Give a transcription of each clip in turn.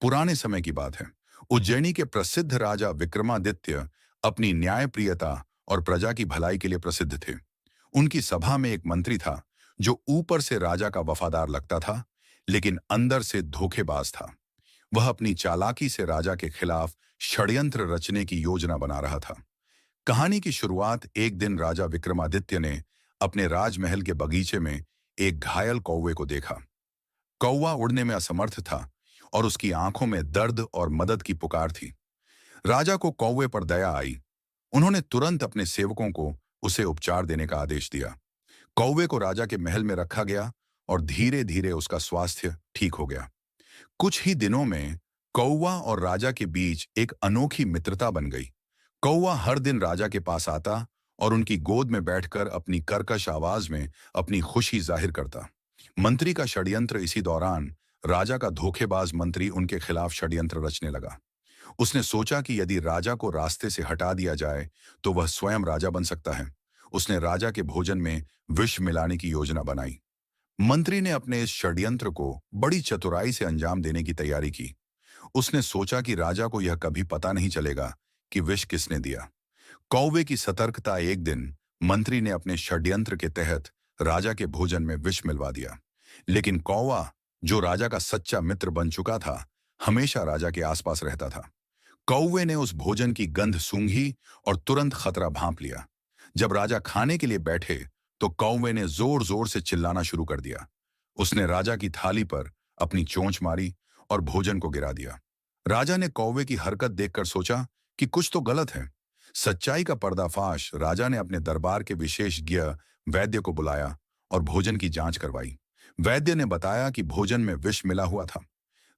पुराने समय की बात है। उज्जैनी के प्रसिद्ध राजा विक्रमादित्य अपनी न्यायप्रियता और प्रजा की भलाई के लिए प्रसिद्ध थे। उनकी सभा में एक मंत्री था जो ऊपर से राजा का वफादार लगता था, लेकिन अंदर से धोखेबाज था। वह अपनी चालाकी से राजा के खिलाफ षड्यंत्र रचने की योजना बना रहा था। कहानी की शुरुआत एक दिन राजा विक्रमादित्य ने अपने राजमहल के बगीचे में एक घायल कौवे को देखा। कौवा उड़ने में असमर्थ था और उसकी आंखों में दर्द और मदद की पुकार थी। राजा को कौवे पर दया आई। उन्होंने तुरंत अपने सेवकों को उसे उपचार देने का आदेश दिया। कौवे को राजा के महल में रखा गया और धीरे धीरे उसका स्वास्थ्य ठीक हो गया। कुछ ही दिनों में कौवा और राजा के बीच एक अनोखी मित्रता बन गई। कौवा हर दिन राजा के पास आता और उनकी गोद में बैठकर अपनी कर्कश आवाज में अपनी खुशी जाहिर करता। मंत्री का षड्यंत्र इसी दौरान राजा का धोखेबाज मंत्री उनके खिलाफ षड्यंत्र रचने लगा। उसने सोचा कि यदि राजा को रास्ते से हटा दिया जाए तो वह स्वयं राजा बन सकता है। उसने राजा के भोजन में विष मिलाने की योजना बनाई। मंत्री ने अपने इस षड्यंत्र को बड़ी चतुराई से अंजाम देने की तैयारी की। उसने सोचा कि राजा को यह कभी पता नहीं चलेगा कि विष किसने दिया। कौवे की सतर्कता एक दिन मंत्री ने अपने षड्यंत्र के तहत राजा के भोजन में विष मिलवा दिया। लेकिन कौवा, जो राजा का सच्चा मित्र बन चुका था, हमेशा राजा के आसपास रहता था। कौवे ने उस भोजन की गंध सूंघी और तुरंत खतरा भांप लिया। जब राजा खाने के लिए बैठे तो कौवे ने जोर जोर से चिल्लाना शुरू कर दिया। उसने राजा की थाली पर अपनी चोंच मारी और भोजन को गिरा दिया। राजा ने कौवे की हरकत देखकर सोचा कि कुछ तो गलत है। सच्चाई का पर्दाफाश राजा ने अपने दरबार के विशेषज्ञ वैद्य को बुलाया और भोजन की जांच करवाई। वैद्य ने बताया कि भोजन में विष मिला हुआ था।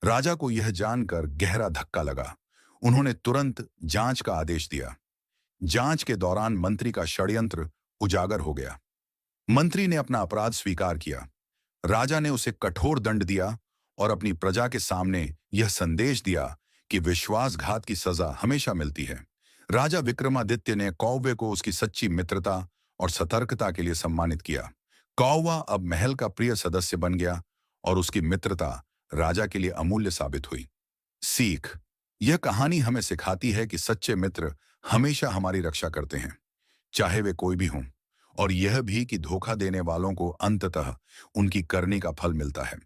राजा को यह जानकर गहरा धक्का लगा। उन्होंने तुरंत जांच का आदेश दिया। जांच के दौरान मंत्री का षड्यंत्र उजागर हो गया। मंत्री ने अपना अपराध स्वीकार किया। राजा ने उसे कठोर दंड दिया और अपनी प्रजा के सामने यह संदेश दिया कि विश्वासघात की सजा हमेशा मिलती है। राजा विक्रमादित्य ने कौवे को उसकी सच्ची मित्रता और सतर्कता के लिए सम्मानित किया। कौवा अब महल का प्रिय सदस्य बन गया और उसकी मित्रता राजा के लिए अमूल्य साबित हुई। सीख: यह कहानी हमें सिखाती है कि सच्चे मित्र हमेशा हमारी रक्षा करते हैं, चाहे वे कोई भी हों, और यह भी कि धोखा देने वालों को अंततः उनकी करनी का फल मिलता है।